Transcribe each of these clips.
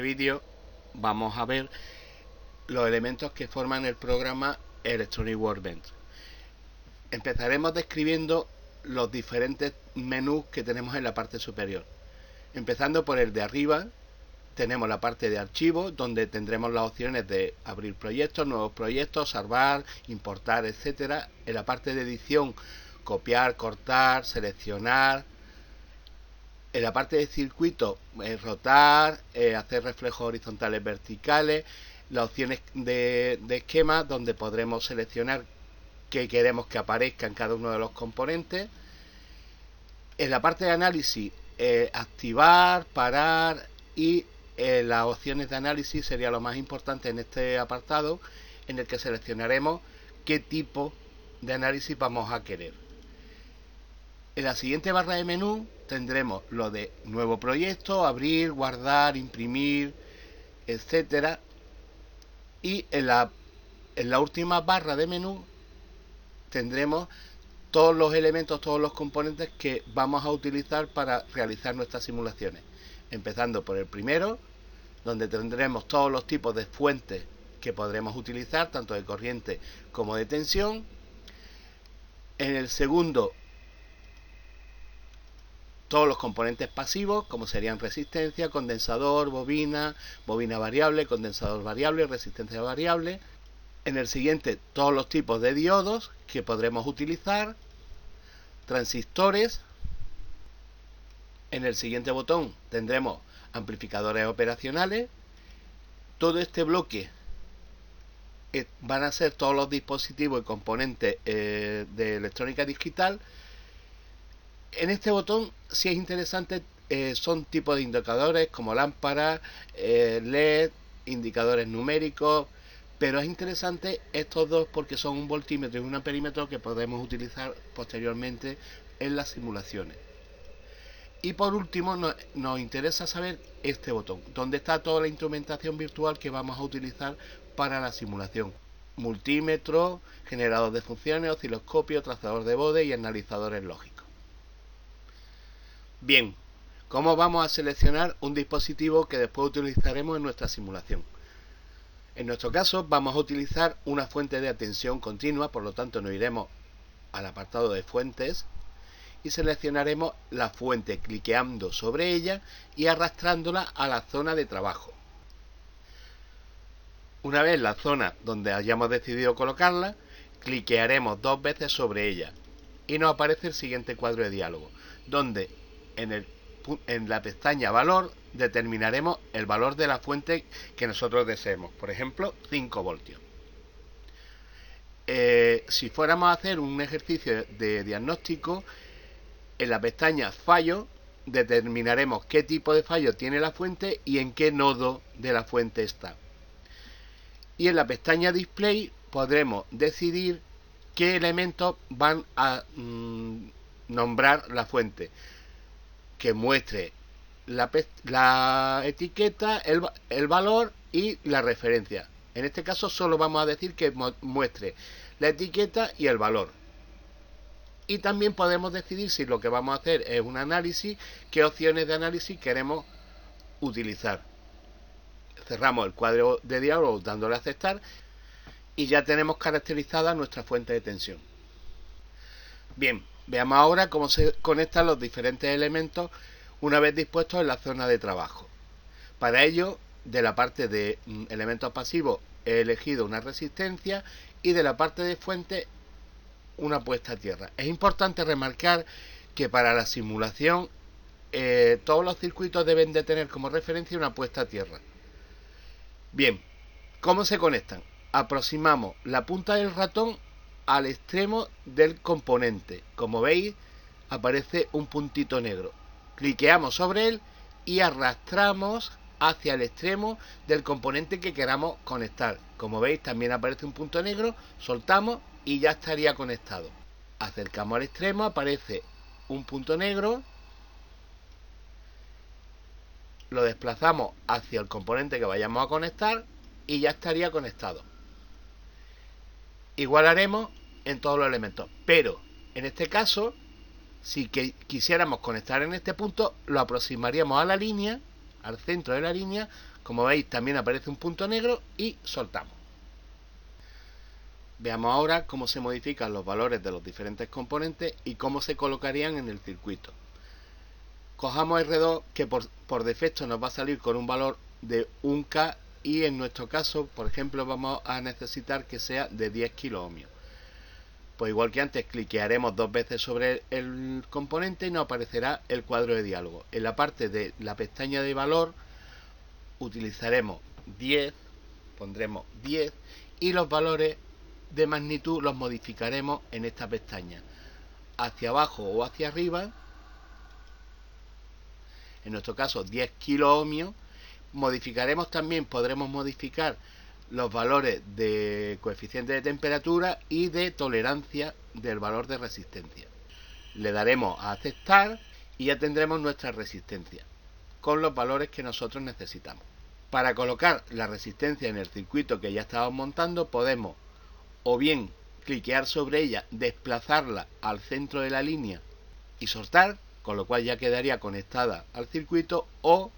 vídeo vamos a ver los elementos que forman el programa Electronic Workbench. Empezaremos describiendo los diferentes menús que tenemos en la parte superior. Empezando por el de arriba, tenemos la parte de archivos, donde tendremos las opciones de abrir proyectos, nuevos proyectos, salvar, importar, etcétera. En la parte de edición, copiar, cortar, seleccionar. En la parte de circuito, rotar, hacer reflejos horizontales, verticales, las opciones de esquema, donde podremos seleccionar qué queremos que aparezca en cada uno de los componentes. En la parte de análisis, activar, parar, y las opciones de análisis sería lo más importante en este apartado, en el que seleccionaremos qué tipo de análisis vamos a querer. En la siguiente barra de menú tendremos lo de nuevo proyecto, abrir, guardar, imprimir, etcétera. Y en la última barra de menú tendremos todos los elementos, todos los componentes que vamos a utilizar para realizar nuestras simulaciones. Empezando por el primero, donde tendremos todos los tipos de fuentes que podremos utilizar, tanto de corriente como de tensión. En el segundo, todos los componentes pasivos, como serían resistencia, condensador, bobina, bobina variable, condensador variable, resistencia variable. En el siguiente, todos los tipos de diodos que podremos utilizar, transistores. En el siguiente botón tendremos amplificadores operacionales. Todo este bloque van a ser todos los dispositivos y componentes de electrónica digital. En este botón, si es interesante, son tipos de indicadores como lámparas, LED, indicadores numéricos, pero es interesante estos dos porque son un voltímetro y un amperímetro que podemos utilizar posteriormente en las simulaciones. Y por último nos interesa saber este botón, donde está toda la instrumentación virtual que vamos a utilizar para la simulación. Multímetro, generador de funciones, osciloscopio, trazador de Bode y analizadores lógicos. Bien, ¿cómo vamos a seleccionar un dispositivo que después utilizaremos en nuestra simulación? En nuestro caso vamos a utilizar una fuente de atención continua, por lo tanto nos iremos al apartado de fuentes y seleccionaremos la fuente cliqueando sobre ella y arrastrándola a la zona de trabajo. Una vez la zona donde hayamos decidido colocarla, cliquearemos 2 veces sobre ella y nos aparece el siguiente cuadro de diálogo, donde en la pestaña valor determinaremos el valor de la fuente que nosotros deseemos, por ejemplo 5 voltios. Si fuéramos a hacer un ejercicio de diagnóstico, en la pestaña fallo determinaremos qué tipo de fallo tiene la fuente y en qué nodo de la fuente está. Y en la pestaña display podremos decidir qué elementos van a nombrar la fuente, que muestre la etiqueta, el valor y la referencia. En este caso solo vamos a decir que muestre la etiqueta y el valor. Y también podemos decidir, si lo que vamos a hacer es un análisis, qué opciones de análisis queremos utilizar. Cerramos el cuadro de diálogo dándole a aceptar y ya tenemos caracterizada nuestra fuente de tensión. Bien, veamos ahora cómo se conectan los diferentes elementos una vez dispuestos en la zona de trabajo. Para ello, de la parte de elementos pasivos he elegido una resistencia y de la parte de fuente una puesta a tierra. Es importante remarcar que para la simulación todos los circuitos deben de tener como referencia una puesta a tierra. Bien, ¿cómo se conectan? Aproximamos la punta del ratón al extremo del componente. Como veis, aparece un puntito negro. Cliqueamos sobre él y arrastramos hacia el extremo del componente que queramos conectar. Como veis, también aparece un punto negro, soltamos y ya estaría conectado. Acercamos al extremo, aparece un punto negro, lo desplazamos hacia el componente que vayamos a conectar y ya estaría conectado. Igual haremos en todos los elementos, pero en este caso, si quisiéramos conectar en este punto, lo aproximaríamos a la línea, al centro de la línea, Como veis, también aparece un punto negro y soltamos. Veamos ahora cómo se modifican los valores de los diferentes componentes y cómo se colocarían en el circuito. Cojamos R2, que por defecto nos va a salir con un valor de 1K, y en nuestro caso, por ejemplo, vamos a necesitar que sea de 10 kiloohmios. Pues igual que antes, cliquearemos 2 veces sobre el componente y nos aparecerá el cuadro de diálogo. En la parte de la pestaña de valor utilizaremos 10, pondremos 10, y los valores de magnitud los modificaremos en esta pestaña, hacia abajo o hacia arriba. En nuestro caso 10 kiloohmios. Modificaremos también, podremos modificar los valores de coeficiente de temperatura y de tolerancia del valor de resistencia. Le daremos a aceptar y ya tendremos nuestra resistencia con los valores que nosotros necesitamos. Para colocar la resistencia en el circuito que ya estábamos montando, podemos o bien cliquear sobre ella, desplazarla al centro de la línea y soltar, con lo cual ya quedaría conectada al circuito, o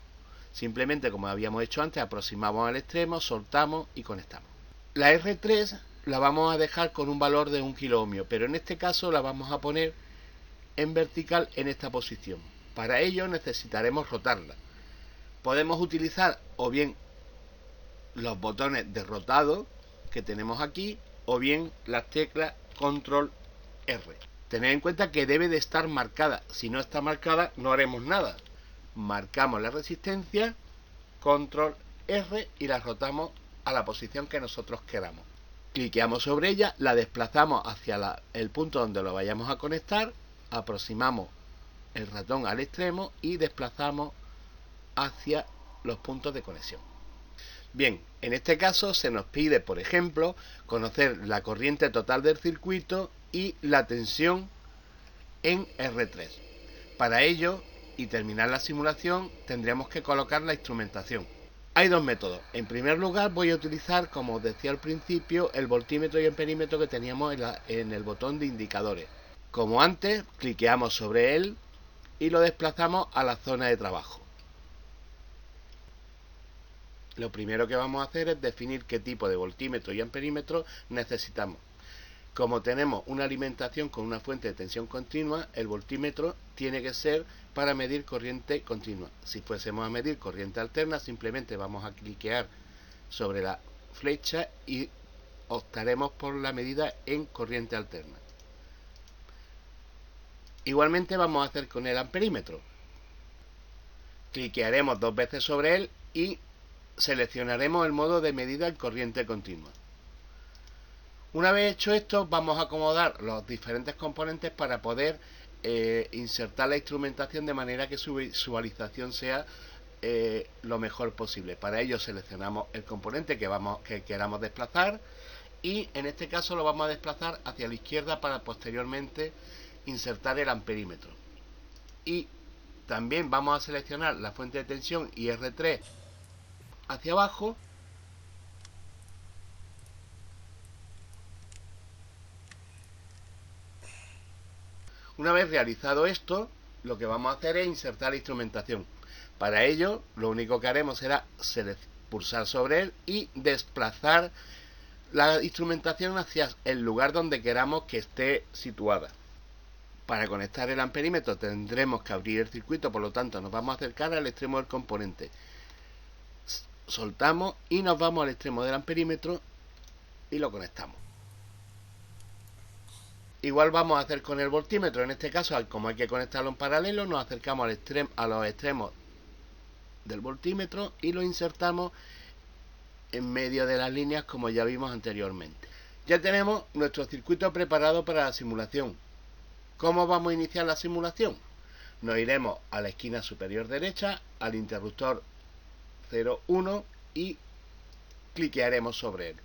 simplemente, como habíamos hecho antes, aproximamos al extremo, soltamos y conectamos. La R3 la vamos a dejar con un valor de 1 kiloohmio, pero en este caso la vamos a poner en vertical en esta posición. Para ello necesitaremos rotarla. Podemos utilizar o bien los botones de rotado que tenemos aquí, o bien las teclas Control R. Tened en cuenta que debe de estar marcada. Si no está marcada, no haremos nada. Marcamos la resistencia, Control R, y la rotamos a la posición que nosotros queramos. Cliqueamos sobre ella, la desplazamos hacia el punto donde lo vayamos a conectar, aproximamos el ratón al extremo y desplazamos hacia los puntos de conexión. Bien, en este caso se nos pide, por ejemplo, conocer la corriente total del circuito y la tensión en R3. Para ello, y terminar la simulación, tendremos que colocar la instrumentación. Hay dos métodos. En primer lugar, voy a utilizar, como os decía al principio, el voltímetro y amperímetro que teníamos en el botón de indicadores. Como antes, cliqueamos sobre él y lo desplazamos a la zona de trabajo. Lo primero que vamos a hacer es definir qué tipo de voltímetro y amperímetro necesitamos. Como tenemos una alimentación con una fuente de tensión continua, el voltímetro tiene que ser para medir corriente continua. Si fuésemos a medir corriente alterna, simplemente vamos a cliquear sobre la flecha y optaremos por la medida en corriente alterna. Igualmente vamos a hacer con el amperímetro. Cliquearemos 2 veces sobre él y seleccionaremos el modo de medida en corriente continua. Una vez hecho esto, vamos a acomodar los diferentes componentes para poder insertar la instrumentación de manera que su visualización sea lo mejor posible. Para ello seleccionamos el componente que queramos desplazar, y en este caso lo vamos a desplazar hacia la izquierda para posteriormente insertar el amperímetro. Y también vamos a seleccionar la fuente de tensión y R3 hacia abajo. Una vez realizado esto, lo que vamos a hacer es insertar la instrumentación. Para ello, lo único que haremos será pulsar sobre él y desplazar la instrumentación hacia el lugar donde queramos que esté situada. Para conectar el amperímetro tendremos que abrir el circuito, por lo tanto nos vamos a acercar al extremo del componente. Soltamos y nos vamos al extremo del amperímetro y lo conectamos. Igual vamos a hacer con el voltímetro. En este caso, como hay que conectarlo en paralelo, nos acercamos a los extremos del voltímetro y lo insertamos en medio de las líneas, como ya vimos anteriormente. Ya tenemos nuestro circuito preparado para la simulación. ¿Cómo vamos a iniciar la simulación? Nos iremos a la esquina superior derecha, al interruptor 01, y cliquearemos sobre él.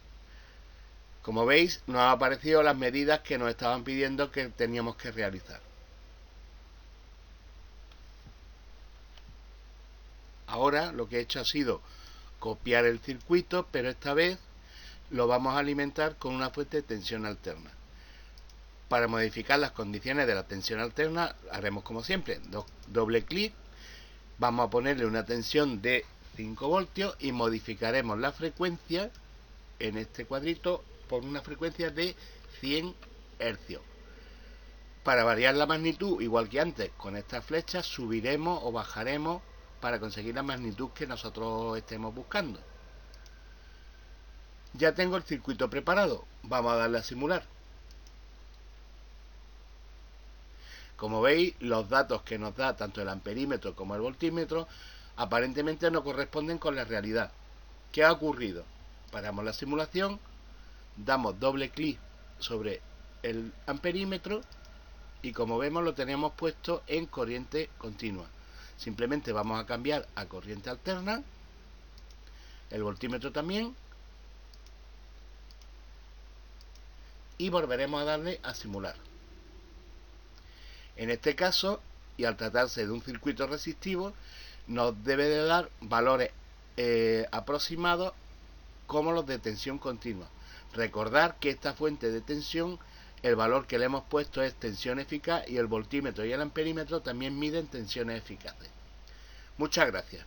Como veis, nos han aparecido las medidas que nos estaban pidiendo que teníamos que realizar. Ahora lo que he hecho ha sido copiar el circuito, pero esta vez lo vamos a alimentar con una fuente de tensión alterna. Para modificar las condiciones de la tensión alterna, haremos como siempre, doble clic, vamos a ponerle una tensión de 5 voltios y modificaremos la frecuencia en este cuadrito por una frecuencia de 100 hercios. Para variar la magnitud, igual que antes, con estas flechas subiremos o bajaremos para conseguir la magnitud que nosotros estemos buscando. Ya tengo el circuito preparado, vamos a darle a simular. Como veis, los datos que nos da tanto el amperímetro como el voltímetro aparentemente no corresponden con la realidad. ¿Qué ha ocurrido? Paramos la simulación, damos doble clic sobre el amperímetro y como vemos lo tenemos puesto en corriente continua. Simplemente vamos a cambiar a corriente alterna, el voltímetro también, y volveremos a darle a simular. En este caso, y al tratarse de un circuito resistivo, nos debe de dar valores aproximados como los de tensión continua. Recordar que esta fuente de tensión, el valor que le hemos puesto es tensión eficaz y el voltímetro y el amperímetro también miden tensiones eficaces. Muchas gracias.